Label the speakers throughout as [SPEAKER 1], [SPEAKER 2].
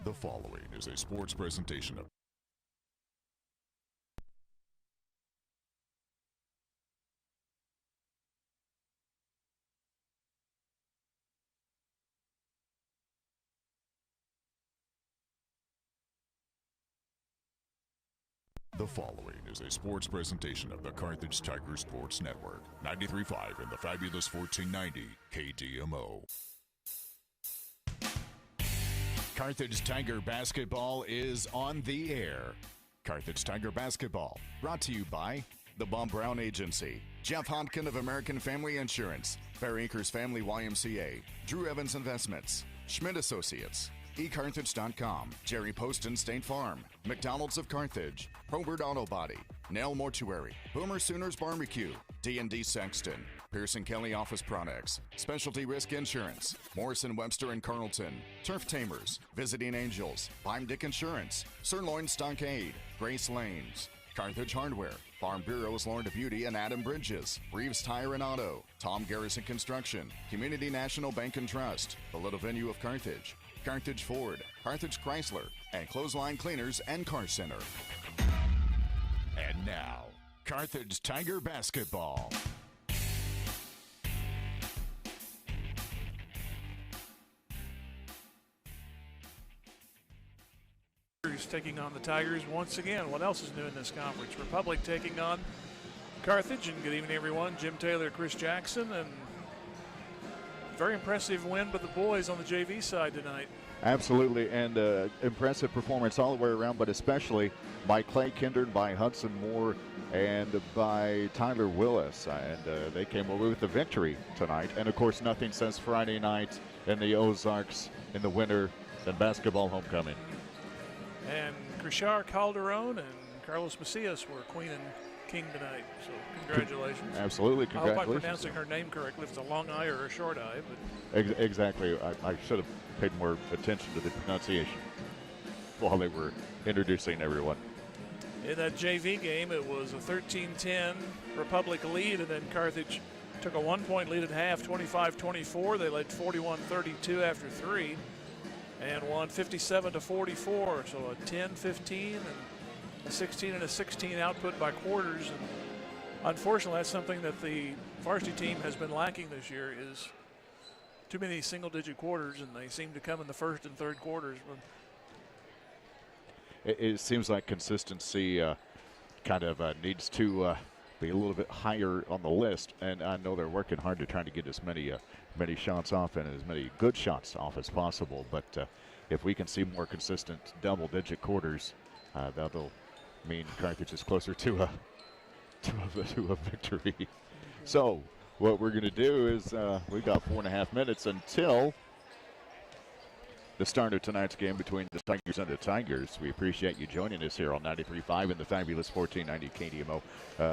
[SPEAKER 1] The following is a sports presentation of The following is a sports presentation of the Carthage Tiger Sports Network, 93.5 and the fabulous 1490 KDMO. Carthage Tiger Basketball is on the air. Carthage Tiger Basketball, brought to you by the Bob Brown Agency, Jeff Hodkin of American Family Insurance, Bear Acres Family YMCA, Drew Evans Investments, Schmidt Associates, eCarthage.com, Jerry Poston State Farm, McDonald's of Carthage, Probert Auto Body, Nail Mortuary, Boomer Sooners Barbecue, D&D Sexton, Pearson Kelly Office Products, Specialty Risk Insurance, Morrison Webster and Carlton, Turf Tamers, Visiting Angels, Bime Dick Insurance, Sirloin Stockade, Grace Lanes, Carthage Hardware, Farm Bureaus Lauren to Beauty and Adam Bridges, Reeves Tire and Auto, Tom Garrison Construction, Community National Bank and Trust, the Little Venue of Carthage, Carthage Ford, Carthage Chrysler, and Clothesline Cleaners and Car Center. And now, Carthage Tiger Basketball.
[SPEAKER 2] Taking on the Tigers once again. What else is new in this conference? Republic taking on Carthage. And good evening, everyone. Jim Taylor, Chris Jackson, and very impressive win by the boys on the JV side tonight.
[SPEAKER 3] Absolutely, and impressive performance all the way around, but especially by Clay Kindred, by Hudson Moore, and by Tyler Willis. And they came away with the victory tonight. And, of course, nothing says Friday night in the Ozarks in the winter than basketball homecoming.
[SPEAKER 2] And Krishar Calderon and Carlos Macias were queen and king tonight, so congratulations.
[SPEAKER 3] Absolutely, congratulations.
[SPEAKER 2] I hope I'm pronouncing her name correctly, if it's a long I or a short I. But
[SPEAKER 3] exactly. I should have paid more attention to the pronunciation while they were introducing everyone.
[SPEAKER 2] In that JV game, it was a 13-10 Republic lead, and then Carthage took a one-point lead at half, 25-24. They led 41-32 after three, and won 57-44. So a 10-15 and a 16 and a 16 output by quarters. And unfortunately, that's something that the varsity team has been lacking this year, is too many single-digit quarters, and they seem to come in the first and third quarters.
[SPEAKER 3] It seems like consistency kind of needs to be a little bit higher on the list, and I know they're working hard to try to get as many shots off and as many good shots off as possible. But if we can see more consistent double-digit quarters, that'll mean Carthage is closer to a victory. So what we're going to do is we've got 4.5 minutes until the start of tonight's game between the Tigers and the Tigers. We appreciate you joining us here on 93.5 in the fabulous 1490 KDMO.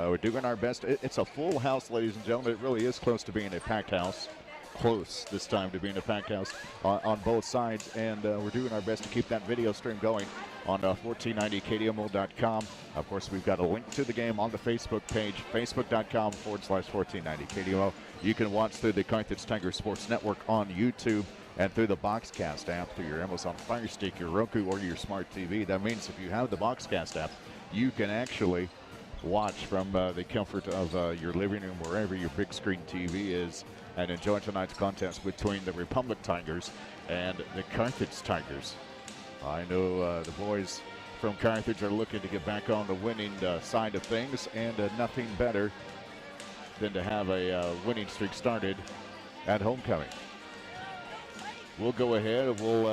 [SPEAKER 3] We're doing our best. It's a full house, ladies and gentlemen. It really is close to being a packed house. Close this time to being a packed house on both sides. And we're doing our best to keep that video stream going on 1490kdmo.com. Of course, we've got a link to the game on the Facebook page, facebook.com/1490kdmo. You can watch through the Carthage Tiger Sports Network on YouTube and through the Boxcast app through your Amazon Fire Stick, your Roku, or your smart TV. That means if you have the Boxcast app, you can actually watch from the comfort of your living room, wherever your big screen TV is, and enjoy tonight's contest between the Republic Tigers and the Carthage Tigers. I know the boys from Carthage are looking to get back on the winning side of things, and nothing better than to have a winning streak started at homecoming. We'll go ahead and we'll,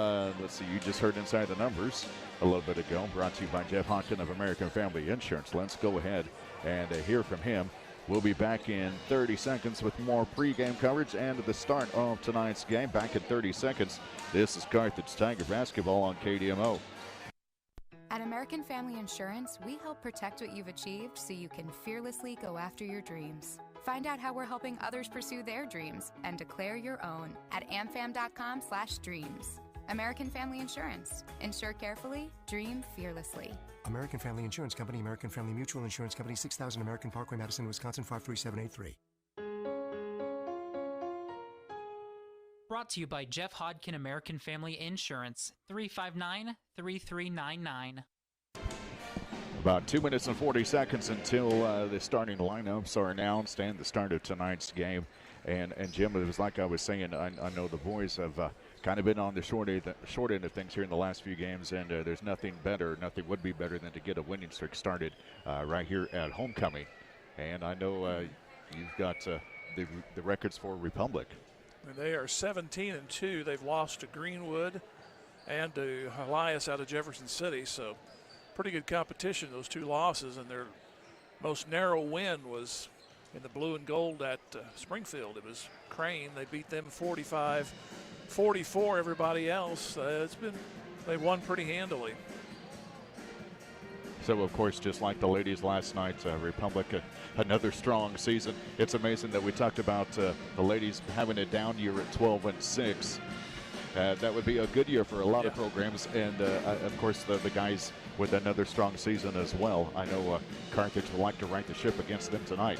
[SPEAKER 3] let's see, you just heard Inside the Numbers a little bit ago, brought to you by Jeff Hodkin of American Family Insurance. Let's go ahead and hear from him. We'll be back in 30 seconds with more pregame coverage and the start of tonight's game. Back in 30 seconds. This is Carthage Tiger Basketball on KDMO.
[SPEAKER 4] At American Family Insurance, we help protect what you've achieved so you can fearlessly go after your dreams. Find out how we're helping others pursue their dreams and declare your own at amfam.com/dreams. American Family Insurance. Insure carefully, dream fearlessly.
[SPEAKER 5] American Family Insurance Company, American Family Mutual Insurance Company, 6000 American Parkway, Madison, Wisconsin, 53783.
[SPEAKER 6] Brought to you by Jeff Hodkin American Family Insurance, 359-3399.
[SPEAKER 3] About 2 minutes and 40 seconds until the starting lineups are announced and the start of tonight's game. And Jim, it was like I was saying, I know the boys have kind of been on the short end of things here in the last few games, and there's nothing would be better than to get a winning streak started right here at homecoming. And I know you've got the records for Republic.
[SPEAKER 2] And they are 17-2. They've lost to Greenwood and to Elias out of Jefferson City, so pretty good competition, those two losses, and their most narrow win was in the blue and gold at Springfield. It was Crane. They beat them 45-44. Everybody else, they won pretty handily.
[SPEAKER 3] So, of course, just like the ladies last night, Republic, another strong season. It's amazing that we talked about the ladies having a down year at 12-6. That would be a good year for a lot of programs, and of course the guys with another strong season as well. I know Carthage would like to right the ship against them tonight.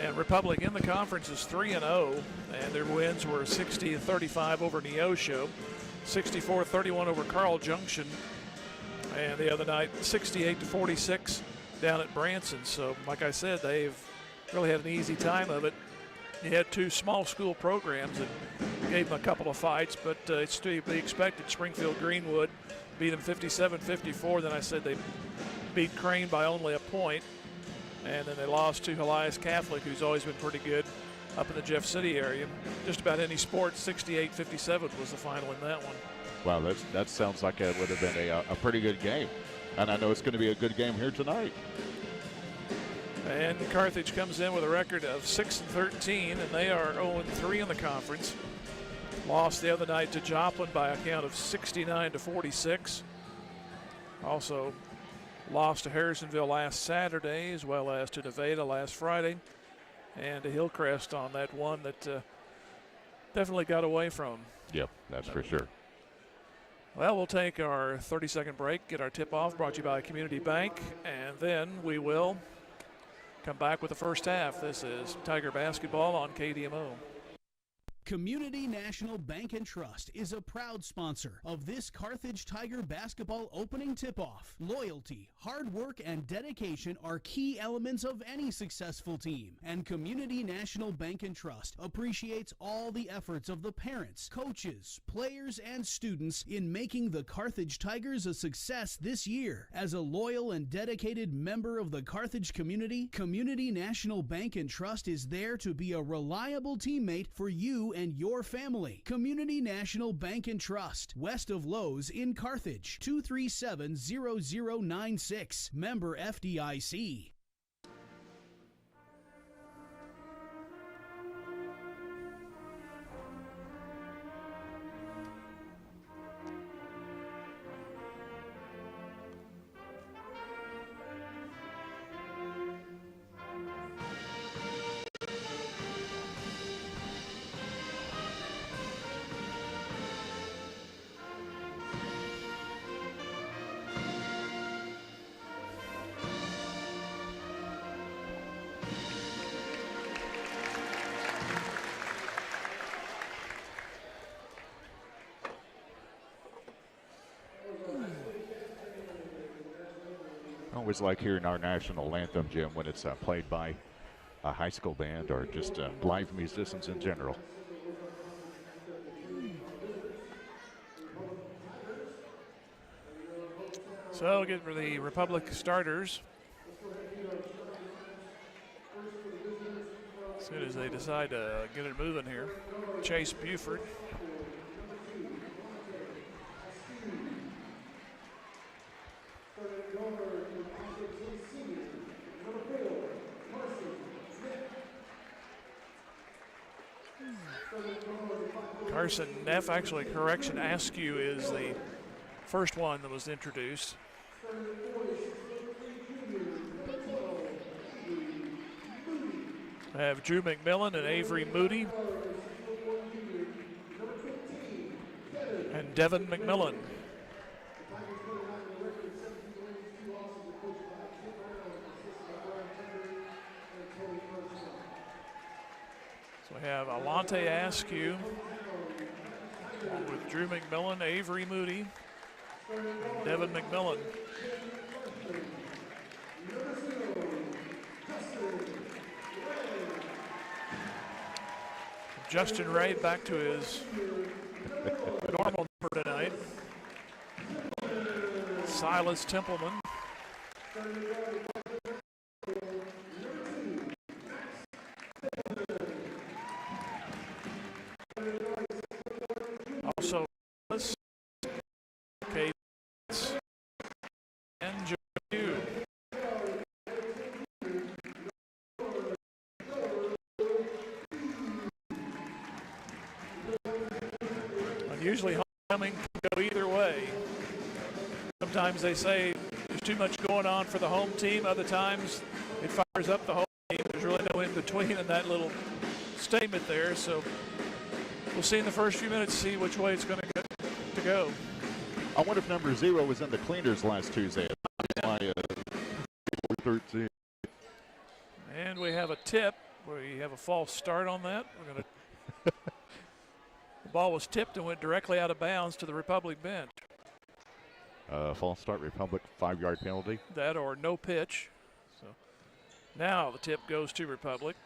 [SPEAKER 2] And Republic in the conference is 3-0, and their wins were 60-35 over Neosho, 64-31 over Carl Junction, and the other night 68-46 down at Branson. So, like I said, they've really had an easy time of it. You had two small school programs that gave them a couple of fights, but it's to be expected. Springfield Greenwood beat them 57-54. Then I said they beat Crane by only a point. And then they lost to Elias Catholic, who's always been pretty good up in the Jeff City area. Just about any sport, 68-57 was the final in that one.
[SPEAKER 3] Wow, that sounds like it would have been a pretty good game. And I know it's going to be a good game here tonight.
[SPEAKER 2] And Carthage comes in with a record of 6-13, and they are 0-3 in the conference. Lost the other night to Joplin by a count of 69-46. Also lost to Harrisonville last Saturday, as well as to Nevada last Friday, and to Hillcrest on that one that definitely got away from them.
[SPEAKER 3] Yep, that's for sure.
[SPEAKER 2] Well, we'll take our 30-second break, get our tip-off, brought to you by Community Bank, and then we will come back with the first half. This is Tiger Basketball on KDMO.
[SPEAKER 7] Community National Bank and Trust is a proud sponsor of this Carthage Tiger basketball opening tip-off. Loyalty, hard work, and dedication are key elements of any successful team, and Community National Bank and Trust appreciates all the efforts of the parents, coaches, players, and students in making the Carthage Tigers a success this year. As a loyal and dedicated member of the Carthage community, Community National Bank and Trust is there to be a reliable teammate for you and your family. Community National Bank and Trust, west of Lowe's in Carthage, 237-0096. Member FDIC.
[SPEAKER 3] Always like hearing our national anthem, Jim, when it's played by a high school band or just live musicians in general.
[SPEAKER 2] So get for the Republic starters. As soon as they decide to get it moving here. Chase Buford. Carson Neff, actually, correction, Askew is the first one that was introduced. I have Drew McMillan and Avery Moody. And Devin McMillan. So We have Alante Askew with Drew McMillan, Avery Moody, Devin McMillan. Justin Ray back to his normal number tonight. Silas Templeman. Also, Kate and Joe Hugh. Usually homecoming can go either way. Sometimes they say there's too much going on for the home team. Other times it fires up the home team. There's really no in between in that little statement there. So we'll see in the first few minutes, see which way it's going to go.
[SPEAKER 3] I wonder if number 0 was in the cleaners last Tuesday. My 413.
[SPEAKER 2] And we have a tip. We have a false start on that. We're going to. The ball was tipped and went directly out of bounds to the Republic bench.
[SPEAKER 3] False start, Republic, 5-yard penalty.
[SPEAKER 2] That or no pitch. So now the tip goes to Republic,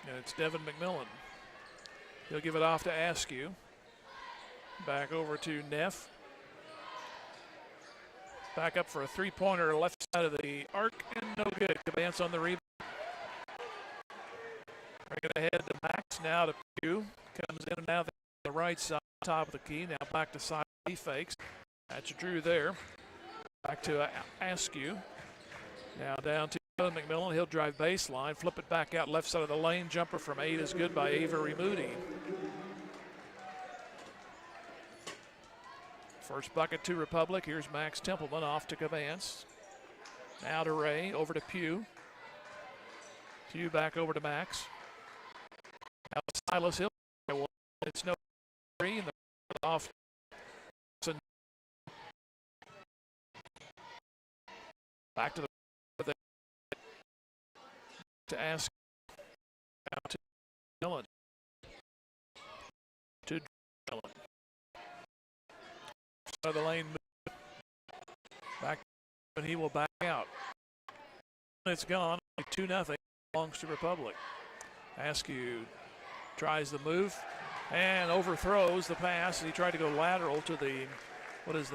[SPEAKER 2] and it's Devin McMillan. He'll give it off to Askew. Back over to Neff. Back up for a three-pointer left side of the arc, and no good. Cabance on the rebound. Bring it ahead to Max, now to Pugh. Comes in and out the right side, top of the key. Now back to side, he fakes. That's Drew there. Back to Askew. Now down to McMillan. He'll drive baseline, flip it back out left side of the lane. Jumper from 8 is good by Avery Moody. First bucket to Republic. Here's Max Templeman off to Cabance. Now to Ray, over to Pugh. Pugh back over to Max. Now Silas Hill. It's no 3 and the off. Back to the to ask out to Dillon. To Dillon. Side of the lane back, but he will back out. It's gone. 2-0 belongs to Republic. Askew tries the move and overthrows the pass. He tried to go lateral to the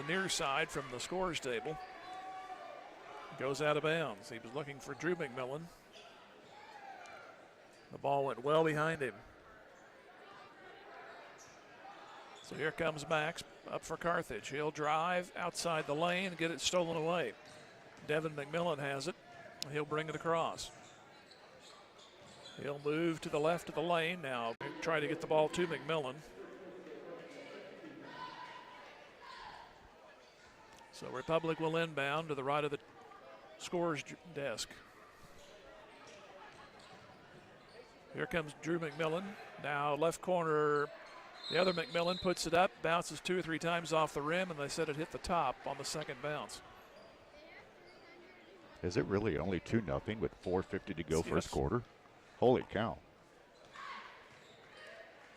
[SPEAKER 2] near side from the scorer's table. Goes out of bounds. He was looking for Drew McMillan. The ball went well behind him. So here comes Max up for Carthage. He'll drive outside the lane and get it stolen away. Devin McMillan has it. He'll bring it across. He'll move to the left of the lane now. Try to get the ball to McMillan. So Republic will inbound to the right of the scorer's desk. Here comes Drew McMillan. Now left corner, the other McMillan puts it up, bounces 2 or 3 times off the rim, and they said it hit the top on the second bounce.
[SPEAKER 3] Is it really only 2-0 with 4:50 to go
[SPEAKER 2] Yes.
[SPEAKER 3] first quarter? Holy cow.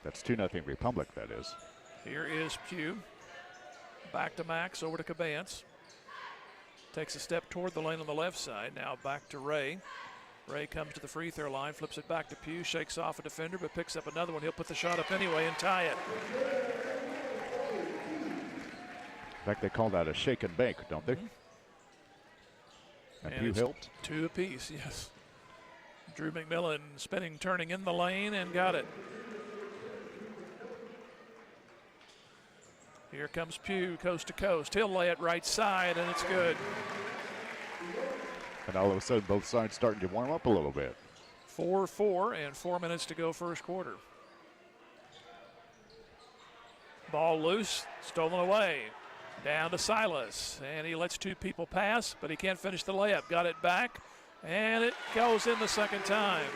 [SPEAKER 3] That's 2-0 Republic, that is.
[SPEAKER 2] Here is Pugh. Back to Max, over to Cabance. Takes a step toward the lane on the left side. Now back to Ray. Ray comes to the free throw line, flips it back to Pugh, shakes off a defender, but picks up another one. He'll put the shot up anyway and tie it.
[SPEAKER 3] In fact, they call that a shake and bake, don't they? And Pugh helped.
[SPEAKER 2] 2 apiece, yes. Drew McMillan spinning, turning in the lane, and got it. Here comes Pugh, coast to coast. He'll lay it right side, and it's good.
[SPEAKER 3] And all of a sudden, both sides starting to warm up a little bit.
[SPEAKER 2] 4-4 and 4 minutes to go first quarter. Ball loose, stolen away. Down to Silas, and he lets 2 people pass, but he can't finish the layup. Got it back, and it goes in the second time.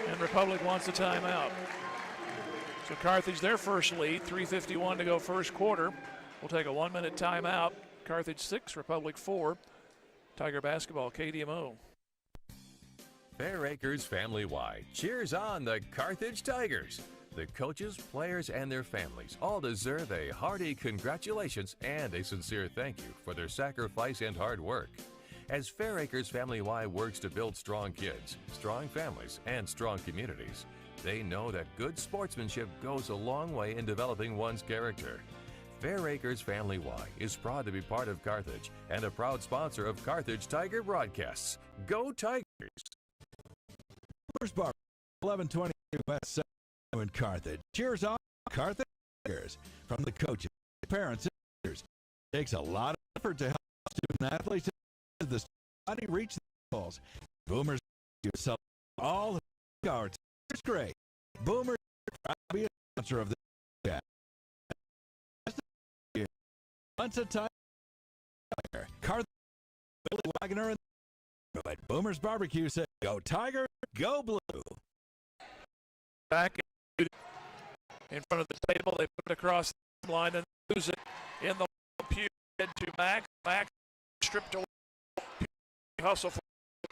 [SPEAKER 2] And Republic wants a timeout. So Carthage, their first lead, 3:51 to go first quarter. We'll take a 1-minute timeout. Carthage 6, Republic 4. Tiger basketball, KDMO.
[SPEAKER 8] Fair Acres Family Y cheers on the Carthage Tigers. The coaches, players, and their families all deserve a hearty congratulations and a sincere thank you for their sacrifice and hard work. As Fair Acres Family Y works to build strong kids, strong families, and strong communities, they know that good sportsmanship goes a long way in developing one's character. Fair Acres Family Y is proud to be part of Carthage and a proud sponsor of Carthage Tiger broadcasts. Go Tigers!
[SPEAKER 9] Boomers Bar, 1120 West Avenue in Carthage. Cheers on Carthage Tigers. From the coaches, parents, and teachers. It takes a lot of effort to help student athletes as the body reach the goals. Boomers yourself all the our Tigers great. Boomers proud to be a sponsor of the once a time. Carthage, Billy Wagner, and but Boomers Barbecue said, "Go Tiger, go Blue."
[SPEAKER 2] Back in front of the table, they put it across the line and lose it in the pew. Head to Max. Max stripped away. Hustle for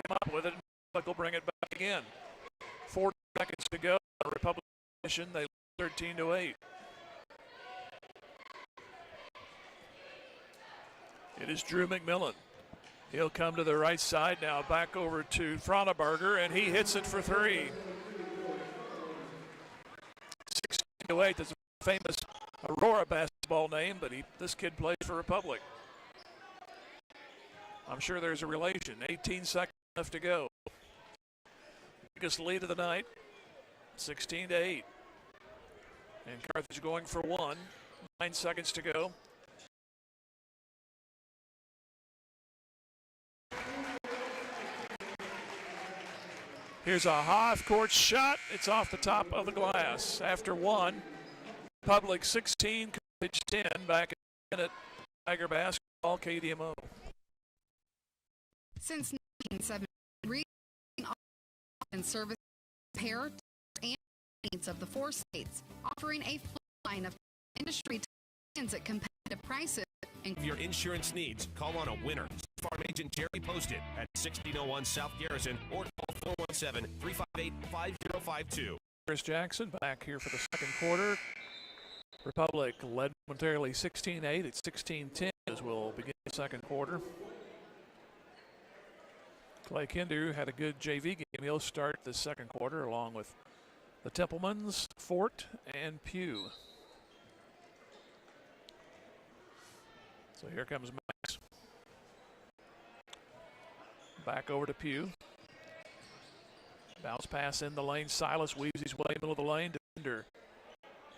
[SPEAKER 2] him up with it. Will bring it back again. 40 seconds to go. Republican they lose 13-8. It is Drew McMillan. He'll come to the right side now, back over to Froneberger, and he hits it for three. 16-8. That's a famous Aurora basketball name, but this kid plays for Republic. I'm sure there's a relation. 18 seconds left to go. Biggest lead of the night, 16-8. And Carthage going for one. 9 seconds to go. Here's a half-court shot. It's off the top of the glass. After one, Public 16, Carthage 10. Back in at Tiger basketball, KDMO.
[SPEAKER 10] Since 1970, and service repair and needs of the 4 states, offering a full line of industry plans at competitive prices.
[SPEAKER 11] Of your insurance needs, call on a winner. Farm agent Jerry Posted at 1601 South Garrison or call 417-358-5052.
[SPEAKER 2] Chris Jackson back here for the second quarter. Republic led momentarily 16-8. It's 16-10 as we'll begin the second quarter. Clay Kinder had a good JV game. He'll start the second quarter along with the Templemans, Fort, and Pugh. So here comes Max. Back over to Pugh. Bounce pass in the lane. Silas weaves his way middle of the lane. Defender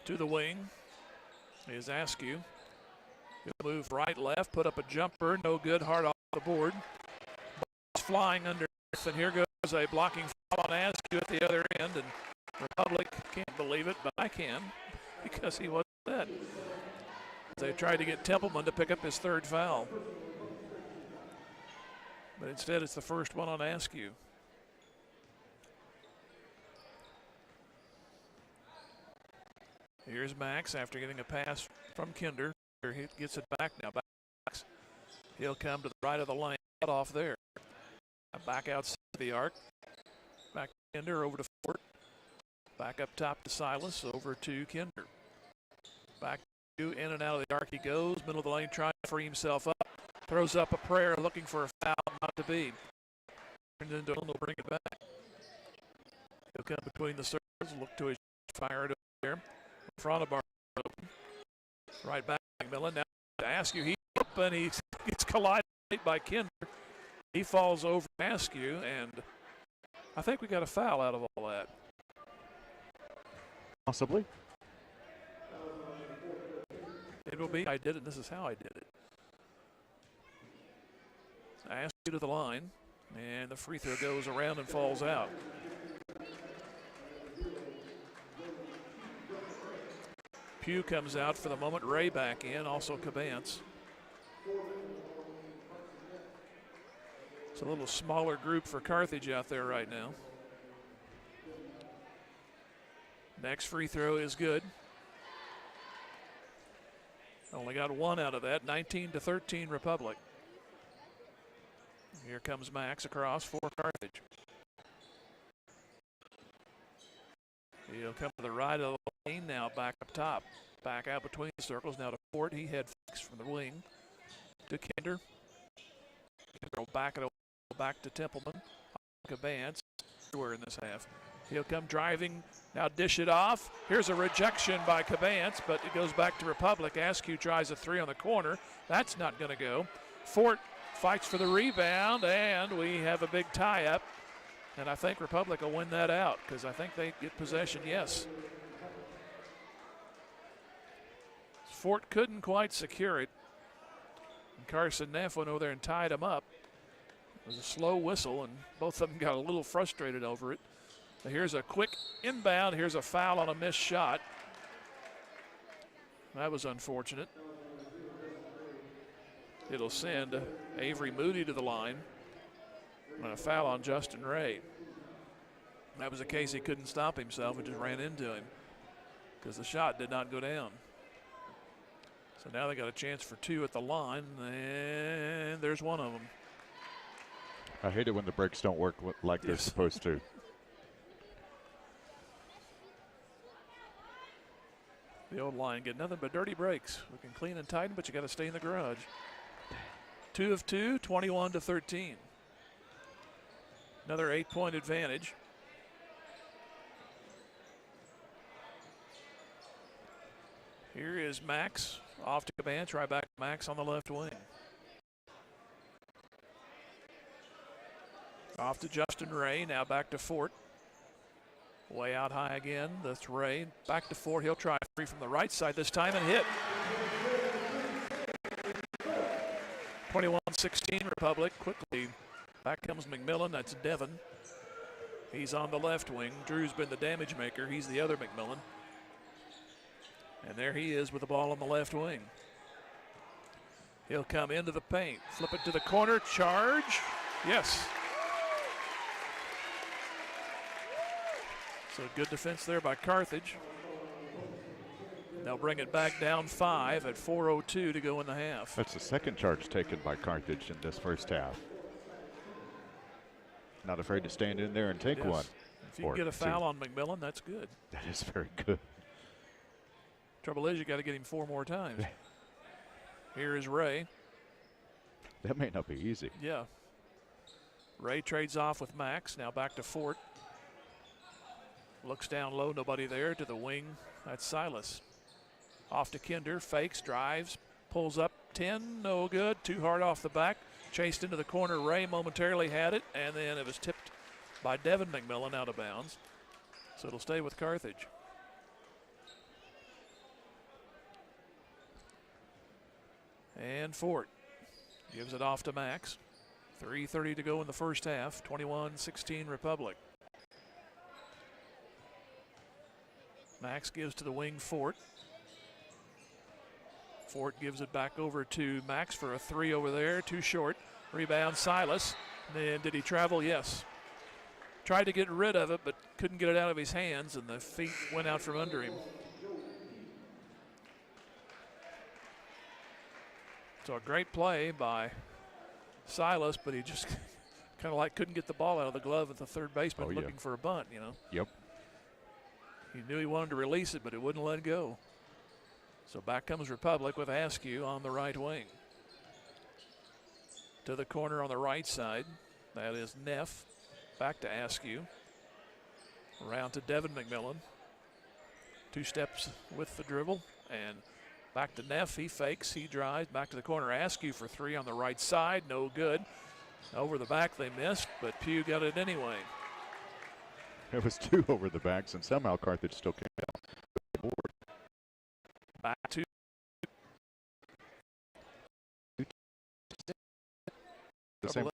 [SPEAKER 2] to the wing is Askew. He'll move right, left, put up a jumper. No good, hard off the board. Ball's flying underneath, and here goes a blocking foul on Askew at the other end. And Republic can't believe it, but I can because he wasn't dead. They tried to get Templeman to pick up his third foul. But instead, it's the first one on Askew. Here's Max after getting a pass from Kinder. He gets it back now. Back. He'll come to the right of the lane. Cut off there. Back outside the arc. Back to Kinder, over to Fort. Back up top to Silas, over to Kinder. Back in and out of the arc he goes. Middle of the lane trying to free himself up. Throws up a prayer looking for a foul, not to be. Turns into a will bring it back. He'll come between the circles, look to his fire it over there. In front of our open. Right back McMillan. Now to Askew. He's open. He gets collided by Kinder. He falls over Askew, and I think we got a foul out of all that.
[SPEAKER 3] Possibly.
[SPEAKER 2] It will be. I did it. This is how I did it. Askew to the line, and the free throw goes around and falls out. Pugh comes out for the moment. Ray back in, also Cabance. It's a little smaller group for Carthage out there right now. Next free throw is good. Only got one out of that. 19-13 Republic. Here comes Max across for Carthage. He'll come to the right of the lane now, back up top. Back out between the circles now to Fort. He head fakes from the wing to Kinder. Kinder will back to Templeman. Cabance everywhere in this half. He'll come driving, now dish it off. Here's a rejection by Cabance, but it goes back to Republic. Askew tries a three on the corner. That's not going to go. Fort fights for the rebound, and we have a big tie-up. And I think Republic will win that out because I think they get possession, yes. Fort couldn't quite secure it. And Carson Neff went over there and tied him up. It was a slow whistle, and both of them got a little frustrated over it. But here's a quick inbound. Here's a foul on a missed shot. That was unfortunate. It'll send Avery Moody to the line. And a foul on Justin Ray. That was a case he couldn't stop himself and just ran into him because the shot did not go down. So now they got a chance for two at the line, and there's one of them.
[SPEAKER 3] I hate it when the breaks don't work like they're supposed to.
[SPEAKER 2] The old line get nothing but dirty breaks. We can clean and tighten, but you got to stay in the garage. 2 of 2, 21-13. Another 8-point advantage. Here is Max off to Cabance, right back to Max on the left wing. Off to Justin Ray, now back to Fort. Way out high again, that's Ray. Back to Fort, he'll try three from the right side this time and hit. 21-16 Republic, quickly. Back comes McMillan, that's Devon. He's on the left wing. Drew's been the damage maker, he's the other McMillan. And there he is with the ball on the left wing. He'll come into the paint, flip it to the corner, charge, yes. So good defense there by Carthage. They'll bring it back down 5 at 4:02 to go in the half.
[SPEAKER 3] That's the second charge taken by Carthage in this first half. Not afraid to stand in there and take one.
[SPEAKER 2] If you can get a foul on McMillan, that's good.
[SPEAKER 3] That is very good.
[SPEAKER 2] Trouble is, you got to get him 4 more times. Here is Ray.
[SPEAKER 3] That may not be easy.
[SPEAKER 2] Yeah. Ray trades off with Max. Now back to Fort. Looks down low, nobody there. To the wing, that's Silas. Off to Kinder, fakes, drives, pulls up 10, no good. Too hard off the back. Chased into the corner. Ray momentarily had it, and then it was tipped by Devin McMillan out of bounds. So it'll stay with Carthage. And Fort gives it off to Max. 3:30 to go in the first half. 21-16 Republic. Max gives to the wing Fort. Fort gives it back over to Max for a 3 over there. Too short. Rebound Silas. Then did he travel? Yes. Tried to get rid of it, but couldn't get it out of his hands, and the feet went out from under him. So a great play by Silas, but he just kind of like couldn't get the ball out of the glove at the third baseman looking for a bunt, you know.
[SPEAKER 3] Yep.
[SPEAKER 2] He knew he wanted to release it, but it wouldn't let go. So back comes Republic with Askew on the right wing. To the corner on the right side. That is Neff. Back to Askew. Around to Devin McMillan. 2 steps with the dribble. And back to Neff. He fakes. He drives. Back to the corner. Askew for 3 on the right side. No good. Over the back they missed, but Pugh got it anyway.
[SPEAKER 3] It was 2 over the backs, and somehow Carthage still came down.
[SPEAKER 2] Back to
[SPEAKER 3] the same